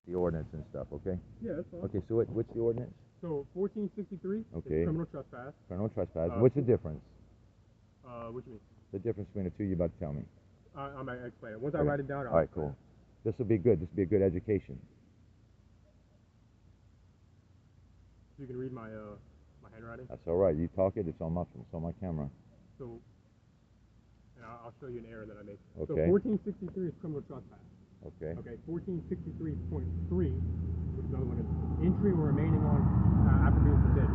the ordinance and stuff, okay? Yeah, that's fine. Okay, so what's the ordinance? So 1463 Okay. is criminal trespass. Criminal trespass. What's the difference? What do you mean? The difference between the two you're about to tell me. I might explain it. Once I write it down, I'll All right, explain cool. This will be good. This will be a good education. You can read my my handwriting. That's all right. You talk it. It's on my camera. So, and I'll show you an error that I made. Okay. So 1463 is criminal trespass. Okay. Okay. 1463.3, which is another one, is entry or remaining on after being forbidden.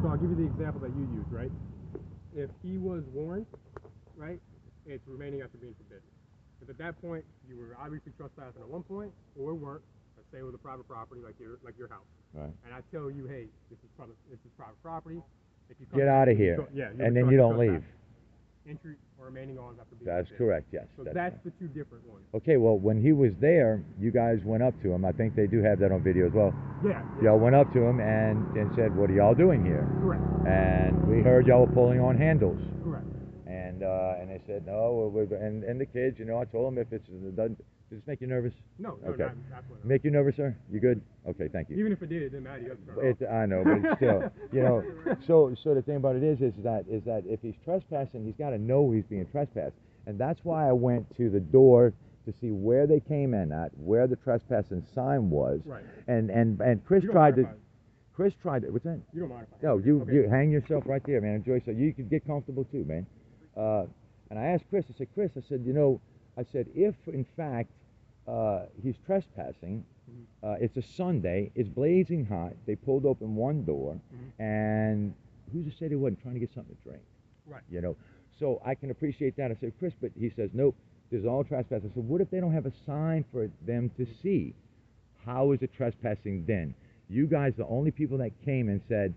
So I'll give you the example that you used, right? If he was warned, right, it's remaining after being forbidden. If at that point you were obviously trespassing at one point, or weren't, let's say it was a private property like your house, right? And I tell you, hey, this is private property. If you get out of here, and then you don't leave. Entry or remaining on after being That's forbidden. correct. Yes. So that's the two different ones. Okay. Well, when he was there, you guys went up to him. I think they do have that on video as well. Yeah. Y'all went up to him and said, "What are y'all doing here?" Correct. And we heard y'all were pulling on handles. Correct. And they said no, and the kids, I told them if it does this make you nervous? No, okay. Not, absolutely not. Make you nervous, sir? You good? Okay, thank you. Even if it did, it didn't matter. You have to turn it off. I know, but still, so the thing about it is that if he's trespassing, he's got to know he's being trespassed, and that's why I went to the door to see where they came in at, where the trespassing sign was, right? And Chris tried to. Chris tried to. What's that? You don't mind if I? No, you hang yourself right there, man. Enjoy. So you can get comfortable too, man. And I asked Chris. I said, Chris, I said, if in fact he's trespassing, it's a Sunday, it's blazing hot. They pulled open one door, and who's to say they wasn't trying to get something to drink? Right. So I can appreciate that. I said, Chris, but he says, nope, this is all trespass. I said, what if they don't have a sign for them to see? How is it trespassing then? You guys, the only people that came and said,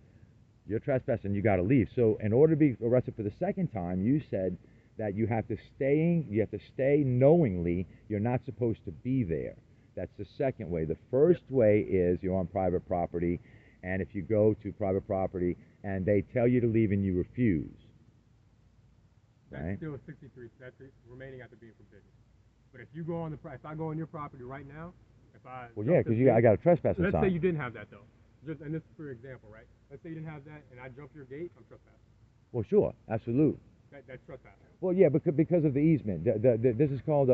you're trespassing, you got to leave. So in order to be arrested for the second time, you said that you have to stay knowingly you're not supposed to be there. That's the second way. The first way is you're on private property, and if you go to private property and they tell you to leave and you refuse. That's right? Still 63. That's remaining after being forbidden. But if you go on if I go on your property right now, well, yeah, because I got a trespassing sign. Let's say you didn't have that though. And this is for example, right? Let's say you didn't have that, and I jump your gate, I'm trespassing. Well, sure, absolute. That's trespassing. Well, yeah, because of the easement. This is called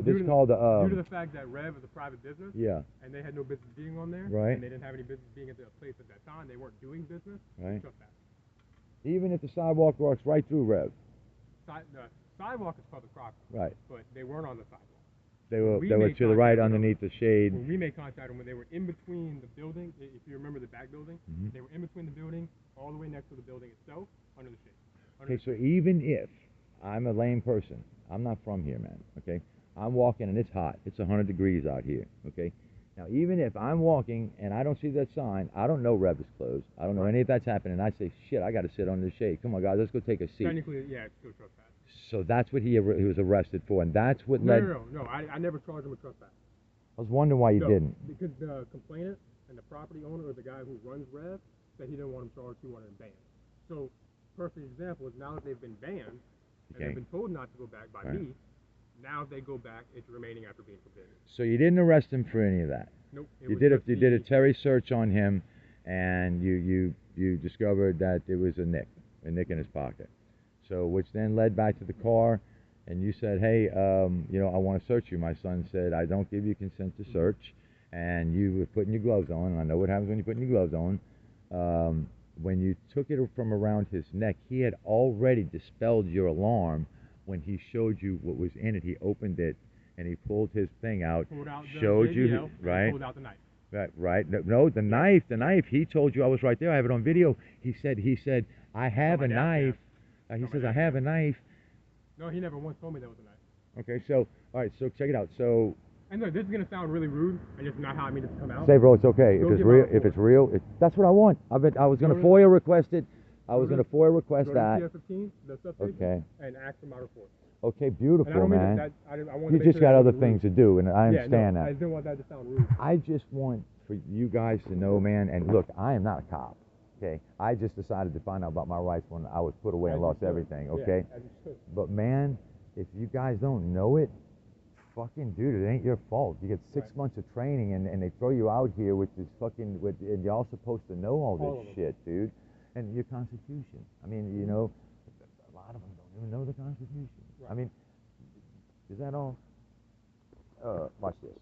due to the fact that Rev is a private business. Yeah. And they had no business being on there. Right. And they didn't have any business being at the place at that time. They weren't doing business. Right. Trespassing. Even if the sidewalk walks right through Rev. The sidewalk is public property. Right. But they weren't on the sidewalk. They were to the right underneath the shade. When we made contact when they were in between the building, if you remember the back building, they were in between the building, all the way next to the building itself, under the shade. Okay, so even if I'm a lame person, I'm not from here, man, okay? I'm walking and it's hot. It's 100 degrees out here, okay? Now, even if I'm walking and I don't see that sign, I don't know Rev is closed. I don't know any of that's happening. I say, shit, I got to sit under the shade. Come on, guys, let's go take a seat. Technically, yeah, it's still trespass. So that's what he was arrested for, and that's what led... No, I never charged him with trespass. I was wondering why you didn't. Because the complainant and the property owner, or the guy who runs Rev, said he didn't want him charged, he wanted him banned. So, perfect example is now that they've been banned, and they've been told not to go back by me, now if they go back, it's remaining after being forbidden. So you didn't arrest him for any of that? Nope. You did a Terry search on him, and you discovered that there was a nick in his pocket. So, which then led back to the car, and you said, hey, I want to search you. My son said, I don't give you consent to search, and you were putting your gloves on, and I know what happens when you're putting your gloves on. When you took it from around his neck, he had already dispelled your alarm when he showed you what was in it. He opened it, and he pulled his thing out, showed you, right? Pulled out the knife. Right. No, the knife. He told you I was right there. I have it on video. He said, I have a knife. He says, I have a knife. No, he never once told me there was a knife. Okay, so, all right, so check it out. So, and look, this is going to sound really rude, and it's not how I mean it to come out. Say, bro, it's okay. If it's real, that's what I want. I was going to FOIA request it. I was going to FOIA request that. Go to TF-15, the substation, okay. And ask for my report. Okay, beautiful, man. You just sure got other things to do, and I understand that. I didn't want that to sound rude. I just want for you guys to know, man, and look, I am not a cop. Okay, I just decided to find out about my rights when I was put away and lost everything. Okay, yeah, but man, if you guys don't know it, fucking dude, it ain't your fault. You get 6 months of training and they throw you out here with this fucking, and you're all supposed to know all All of this them. shit, dude. And your Constitution. I mean, you know, a lot of them don't even know the Constitution. Right. I mean, is that all? Watch this.